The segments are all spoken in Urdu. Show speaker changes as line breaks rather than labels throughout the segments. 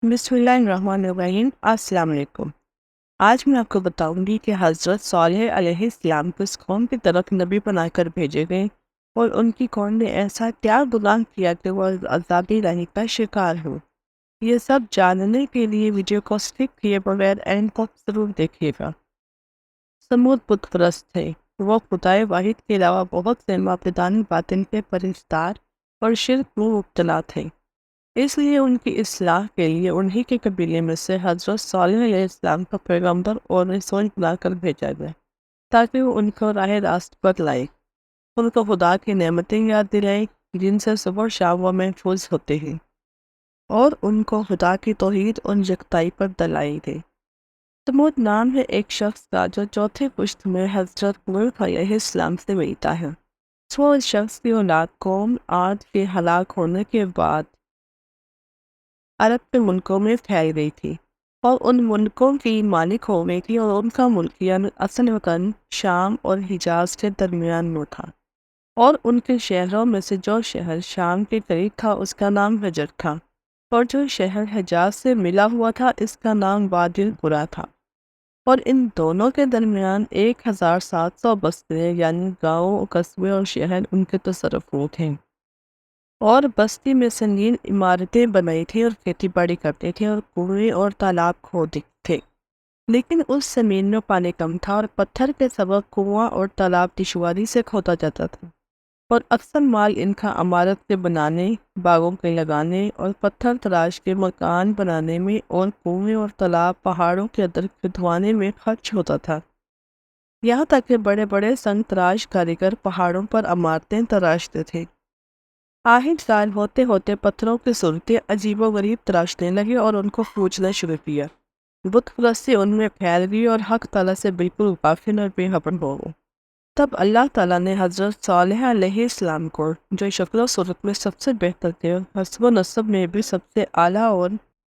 بسم اللہ الرحمن الرحیم۔ السلام علیکم۔ آج میں آپ کو بتاؤں گی کہ حضرت صالح علیہ السلام کو اس قوم کی طرف نبی بنا کر بھیجے گئے اور ان کی قوم نے ایسا کیا گناہ کیا کہ وہ عذاب الہی کا شکار ہو۔ یہ سب جاننے کے لیے ویڈیو کو سکپ کیے بغیر اینڈ تک ضرور دیکھیے گا۔ سمود بت پرست تھے۔ وہ خدائے واحد کے علاوہ بہت سے معبودان باطن کے پرستار اور شرک میں مبتلا تھے۔ اس لیے ان کی اصلاح کے لیے انہی کے قبیلے میں سے حضرت صالح علیہ السلام کا پیغمبر اور رسول بنا کر بھیجا گیا تاکہ وہ ان کو راہ راست پر لائے، ان کو خدا کی نعمتیں یاد دلائے جن سے صبح و شام وہ محفوظ ہوتے ہیں، اور ان کو خدا کی توحید اور یکتائی پر دلائی دے۔ سمود نام ہے ایک شخص کا جو چوتھے پشت میں حضرت نوح علیہ السلام سے ملتا ہے۔ وہ اس شخص کی اولاد قوم عاد کے ہلاک ہونے کے بعد عرب کے ملکوں میں پھیل گئی تھی اور ان ملکوں کی مالک ہو گئی تھی، اور ان کا ملک یعنی اصل وطن شام اور حجاز کے درمیان میں تھا، اور ان کے شہروں میں سے جو شہر شام کے قریب تھا اس کا نام حجر تھا، اور جو شہر حجاز سے ملا ہوا تھا اس کا نام وادی القریٰ تھا، اور ان دونوں کے درمیان 1700 بستیاں یعنی گاؤں، قصبے اور شہر ان کے تصرف میں تھے، اور بستی میں سنگین عمارتیں بنائی تھی اور کھیتی باڑی کرتے تھے اور کنویں اور تالاب کھودتے تھے، لیکن اس زمین میں پانی کم تھا اور پتھر کے سبب کنواں اور تالاب دشواری سے کھودا جاتا تھا، اور اکثر مال ان کا عمارت کے بنانے، باغوں کے لگانے اور پتھر تراش کے مکان بنانے میں اور کنویں اور تالاب پہاڑوں کے اندر کھدوانے میں خرچ ہوتا تھا، یہاں تک کہ بڑے بڑے سنگ تراش کاریگر پہاڑوں پر عمارتیں تراشتے تھے۔ آہستہ سال ہوتے ہوتے پتھروں کی صورتیں عجیب و غریب تراشنے لگے اور ان کو پوجنا شروع کیا۔ بت پرستی ان میں پھیل گئی اور حق تعالیٰ سے بالکل غافل اور بے خبر ہو گئے۔ تب اللہ تعالیٰ نے حضرت صالح علیہ السلام کو، جو شکل و صورت میں سب سے بہتر تھے اور حسب و نسب میں بھی سب سے اعلیٰ اور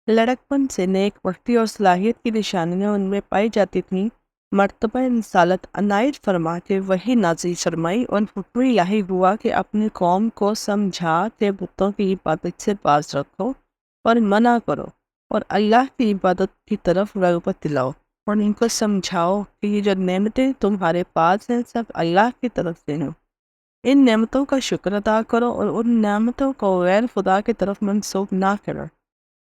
لڑکپن سے نیک بختی اور صلاحیت کی نشانیاں ان میں پائی جاتی تھیں، مرتبہ رسالت عنایت فرما کے وحی نازل فرمائی اور حکم الہی ہوا کہ اپنی قوم کو سمجھا کہ بتوں کی عبادت سے باز رکھو اور منع کرو اور اللہ کی عبادت کی طرف رغبت دلاؤ، اور ان کو سمجھاؤ کہ یہ جو نعمتیں تمہارے پاس ہیں سب اللہ کی طرف سے ہیں، ان نعمتوں کا شکر ادا کرو اور ان نعمتوں کو غیر خدا کی طرف منسوب نہ کرو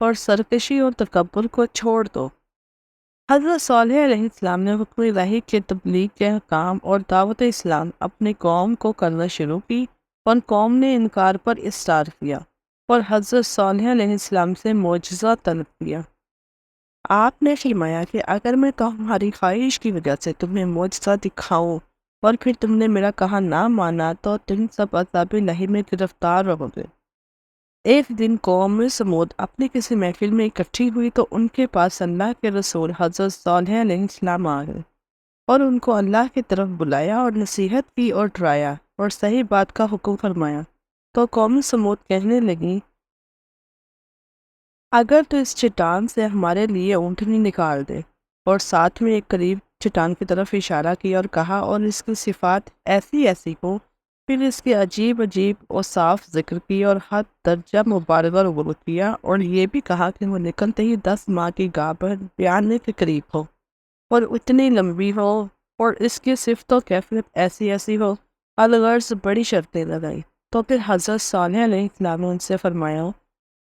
اور سرکشی اور تکبر کو چھوڑ دو۔ حضرت صالح علیہ السلام نے حکم الہی کے تبلیغ کے کام اور دعوت اسلام اپنی قوم کو کرنا شروع کی، اور قوم نے انکار پر اصرار کیا اور حضرت صالح علیہ السلام سے معجزہ طلب کیا۔ آپ نے فرمایا کہ اگر میں تمہاری خواہش کی وجہ سے تمہیں معجزہ دکھاؤں اور پھر تم نے میرا کہا نہ مانا تو تم سب عذاب الہی میں گرفتار رہو گے۔ ایک دن قوم سمود اپنی کسی محفل میں اکٹھی ہوئی تو ان کے پاس اللہ کے رسول حضرت صالح علیہ السلام آ گئے اور ان کو اللہ کی طرف بلایا اور نصیحت کی اور ڈرایا اور صحیح بات کا حکم فرمایا۔ تو قوم سمود کہنے لگی، اگر تو اس چٹان سے ہمارے لیے اونٹنی نکال دے، اور ساتھ میں ایک قریب چٹان کی طرف اشارہ کیا اور کہا، اور اس کی صفات ایسی ایسی ہو، پھر اس کے عجیب عجیب اور صاف ذکر کیا اور حد درجہ مبالغہ رغبت کیا، اور یہ بھی کہا کہ وہ نکلتے ہی 10 ماہ کی گابھر بیانے کے قریب ہو اور اتنی لمبی ہو، اور اس کی صفت و کیفیت ایسی ایسی ہو، الغرض بڑی شرطیں لگائی۔ تو پھر حضرت صالح علیہ السلام نے ان سے فرمایا،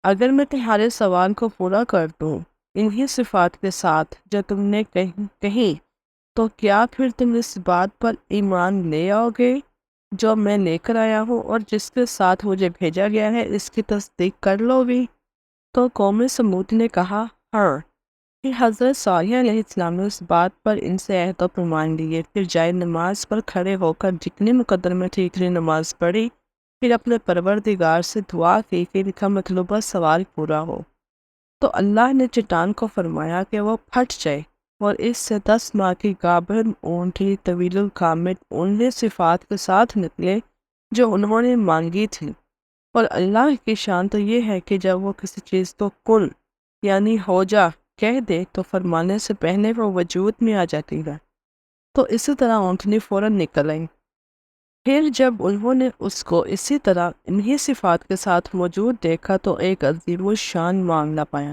اگر میں تمہارے سوال کو پورا کر دوں انہی صفات کے ساتھ جو تم نے کہیں تو کیا پھر تم اس بات پر ایمان لے آؤ گے جو میں لے کر آیا ہوں، اور جس کے ساتھ مجھے بھیجا گیا ہے اس کی تصدیق کر لو گی؟ تو قوم سمود نے کہا، ہاں۔ پھر حضرت صالح علیہ السلام نے اس بات پر ان سے عہد و پیمان لیے، پھر جائے نماز پر کھڑے ہو کر جتنی مقدر میں ٹھیکری نماز پڑھی، پھر اپنے پروردگار سے دعا کی کہ ان کا مطلوبہ سوال پورا ہو۔ تو اللہ نے چٹان کو فرمایا کہ وہ پھٹ جائے، اور اس سے 10 ماہ کی گابھر اونٹنی طویل القامت انہی صفات کے ساتھ نکلے جو انہوں نے مانگی تھی۔ اور اللہ کی شان تو یہ ہے کہ جب وہ کسی چیز کو کن یعنی ہو جا کہہ دے تو فرمانے سے پہلے وہ وجود میں آ جاتی ہے۔ تو اسی طرح اونٹنی فوراً نکل آئی۔ پھر جب انہوں نے اس کو اسی طرح انہی صفات کے ساتھ موجود دیکھا تو ایک عظیم الشان معاملہ پایا۔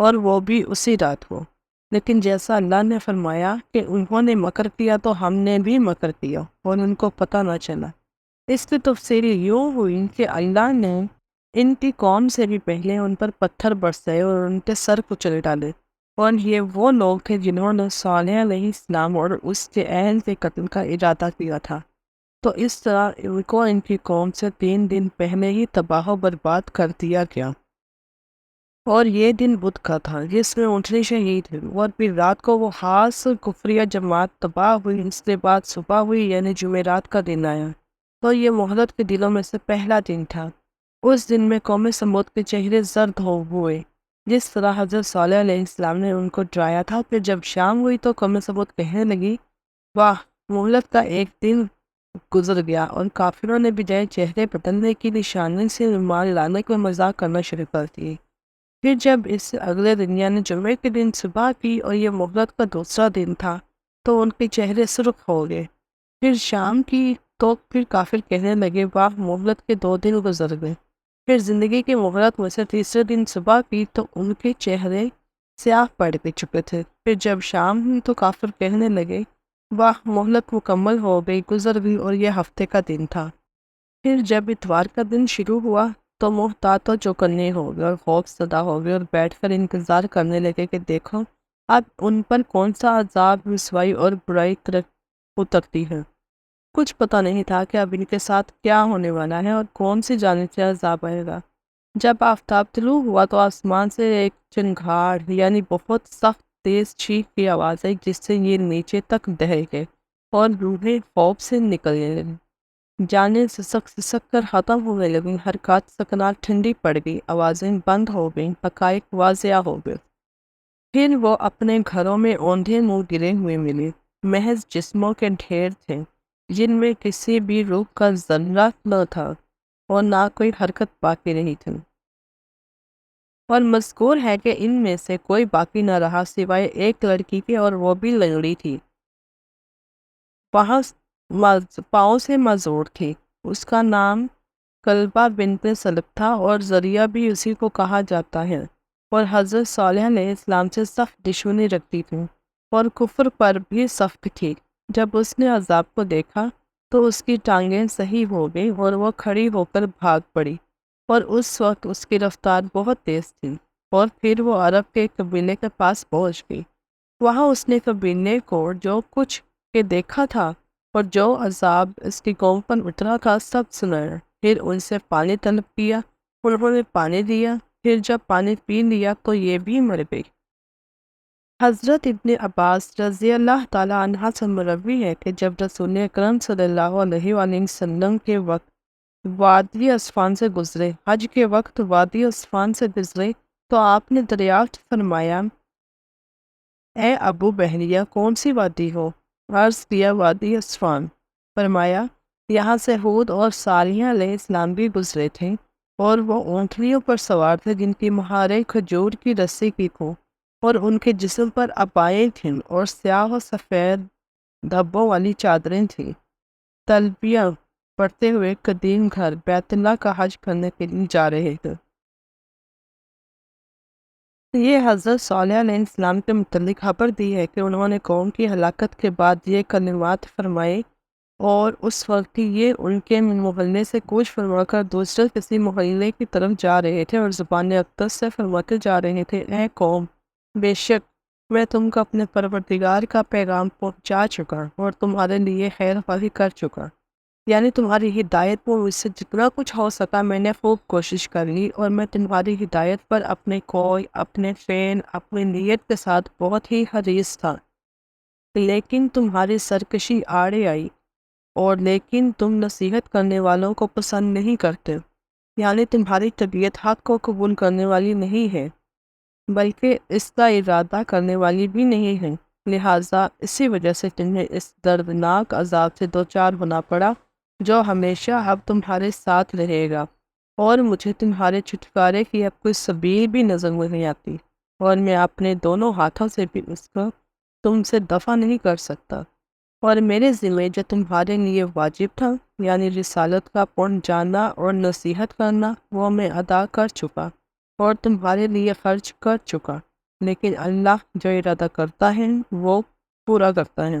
اور وہ بھی اسی رات کو۔ لیکن جیسا اللہ نے فرمایا کہ انہوں نے مکر کیا تو ہم نے بھی مکر کیا اور ان کو پتہ نہ چلا۔ اس کی تفسیر یوں ہوئی کہ اللہ نے ان کی قوم سے بھی پہلے ان پر پتھر برسائے اور ان کے سر کچل ڈالے، اور یہ وہ لوگ تھے جنہوں نے صالح علیہ السلام اور اس کے اہل کے قتل کا ارادہ کیا تھا۔ تو اس طرح ان کو ان کی قوم سے 3 دن پہلے ہی تباہ و برباد کر دیا گیا، اور یہ دن بدھ کا تھا جس میں اونٹنی شہید ہوئی، اور پھر رات کو وہ خاص کفریہ جماعت تباہ ہوئی۔ اس کے بعد صبح ہوئی یعنی جمعرات کا دن آیا، تو یہ مہلت کے دنوں میں سے پہلا دن تھا۔ اس دن میں قوم سمود کے چہرے زرد ہوئے، جس طرح حضرت صالح علیہ السلام نے ان کو ڈرایا تھا۔ پھر جب شام ہوئی تو قوم سمود کہنے لگی، واہ، مہلت کا ایک دن گزر گیا، اور کافروں نے بجائے چہرے بدلنے کی نشانی سے رومال لانے کا مذاق کرنا شروع کر دیے۔ پھر جب اس اگلے دن یعنی جمعے کے دن صبح کی اور یہ مہلت کا دوسرا دن تھا تو ان کے چہرے سرخ ہو گئے۔ پھر شام کی تو پھر کافر کہنے لگے، واہ، مہلت کے 2 دن گزر گئے۔ پھر زندگی کی مہلت میں سے تیسرے دن صبح کی تو ان کے چہرے سیاہ پڑ چکے تھے۔ پھر جب شام ہوئی تو کافر کہنے لگے، واہ، مہلت مکمل ہو گئی، گزر گئی، اور یہ ہفتے کا دن تھا۔ پھر جب اتوار کا دن شروع ہوا تو محتاط و چوکنے ہو گئے اور خوف زدہ ہو گئے، اور بیٹھ کر انتظار کرنے لگے کہ دیکھو اب ان پر کون سا عذاب، رسوائی اور برائی اترتی ہے۔ کچھ پتہ نہیں تھا کہ اب ان کے ساتھ کیا ہونے والا ہے اور کون سی جانب سے عذاب آئے گا۔ جب آفتاب طلوع ہوا تو آسمان سے ایک چنگھاڑ یعنی بہت سخت تیز چیخ کی آواز آئی، جس سے یہ نیچے تک دہے گئے اور روحیں خوف سے نکلنے لگیں، جانیں سسک کر ختم ہونے لگیں، حرکات سکنات ٹھنڈی پڑ گئی، آوازیں بند ہو گئیں، حقائق واضح ہو گئے۔ پھر وہ اپنے گھروں میں اوندھے منہ گرے ہوئے ملے، محض جسموں کے ڈھیر تھے جن میں کسی بھی روح کا ذرہ نہ تھا اور نہ کوئی حرکت باقی رہی تھی۔ اور مذکور ہے کہ ان میں سے کوئی باقی نہ رہا سوائے ایک لڑکی کے، اور وہ بھی لنگڑی تھی، پاؤں سے معذور تھی۔ اس کا نام کلبہ بنت سلب تھا، اور ذریعہ بھی اسی کو کہا جاتا ہے، اور حضرت صالح علیہ السلام سے سخت دشمنی رکھتی تھی اور کفر پر بھی سخت تھی۔ جب اس نے عذاب کو دیکھا تو اس کی ٹانگیں صحیح ہو گئی اور وہ کھڑی ہو کر بھاگ پڑی، اور اس وقت اس کی رفتار بہت تیز تھی، اور پھر وہ عرب کے قبیلے کے پاس پہنچ گئی۔ وہاں اس نے قبیلے کو جو کچھ کے دیکھا تھا اور جو عذاب اس کی قوم پر اترا تھا سب سنایا۔ پھر ان سے پانی طلب کیا، انہوں نے پانی دیا، پھر جب پانی پی لیا تو یہ بھی مر گئی۔ حضرت ابن عباس رضی اللہ تعالی عنہ سے مروی ہے کہ جب رسول اکرم صلی اللہ علیہ وآلہ وسلم کے وقت وادی اسفان سے گزرے، حج کے وقت وادی اسفان سے گزرے تو آپ نے دریافت فرمایا، اے ابو بحریہ، کون سی وادی ہو؟ عرض کیا، وادی اسفان۔ فرمایا، یہاں سے ہود اور صالح علیہ السلام بھی گزرے تھے، اور وہ اونٹنیوں پر سوار تھے جن کی مہاریں کھجور کی رسی کی تھیں، اور ان کے جسم پر عبائیں تھیں اور سیاہ و سفید دھبوں والی چادریں تھیں۔ تلبیہ پڑھتے ہوئے قدیم گھر بیت اللہ کا حج کرنے کے لیے جا رہے تھے۔ یہ حضرت صالح علیہ السلام کے متعلق خبر دی ہے کہ انہوں نے قوم کی ہلاکت کے بعد یہ کلمات فرمائے، اور اس وقت یہ ان کے محلے سے کوچ فرما کر دوسرے کسی محلے کی طرف جا رہے تھے، اور زبان اقدس سے فرماتے جا رہے تھے، اے قوم، بے شک میں تم کو اپنے پروردگار کا پیغام پہنچا چکا اور تمہارے لیے خیر خواہی کر چکا، یعنی تمہاری ہدایت میں مجھ سے جتنا کچھ ہو سکا میں نے خوب کوشش کر لی، اور میں تمہاری ہدایت پر اپنے کوئی، اپنے فین، اپنی نیت کے ساتھ بہت ہی حریص تھا، لیکن تمہاری سرکشی آڑے آئی، اور لیکن تم نصیحت کرنے والوں کو پسند نہیں کرتے، یعنی تمہاری طبیعت حق کو قبول کرنے والی نہیں ہے بلکہ اس کا ارادہ کرنے والی بھی نہیں ہے، لہٰذا اسی وجہ سے تمہیں اس دردناک عذاب سے دوچار ہونا پڑا جو ہمیشہ اب تمہارے ساتھ رہے گا، اور مجھے تمہارے چھٹکارے کی اب کوئی سبیل بھی نظر نہیں آتی، اور میں اپنے دونوں ہاتھوں سے بھی اس کو تم سے دفع نہیں کر سکتا، اور میرے ذمہ جو تمہارے لیے واجب تھا یعنی رسالت کا پہنچانا اور نصیحت کرنا وہ میں ادا کر چکا اور تمہارے لیے خرچ کر چکا، لیکن اللہ جو ارادہ کرتا ہے وہ پورا کرتا ہے۔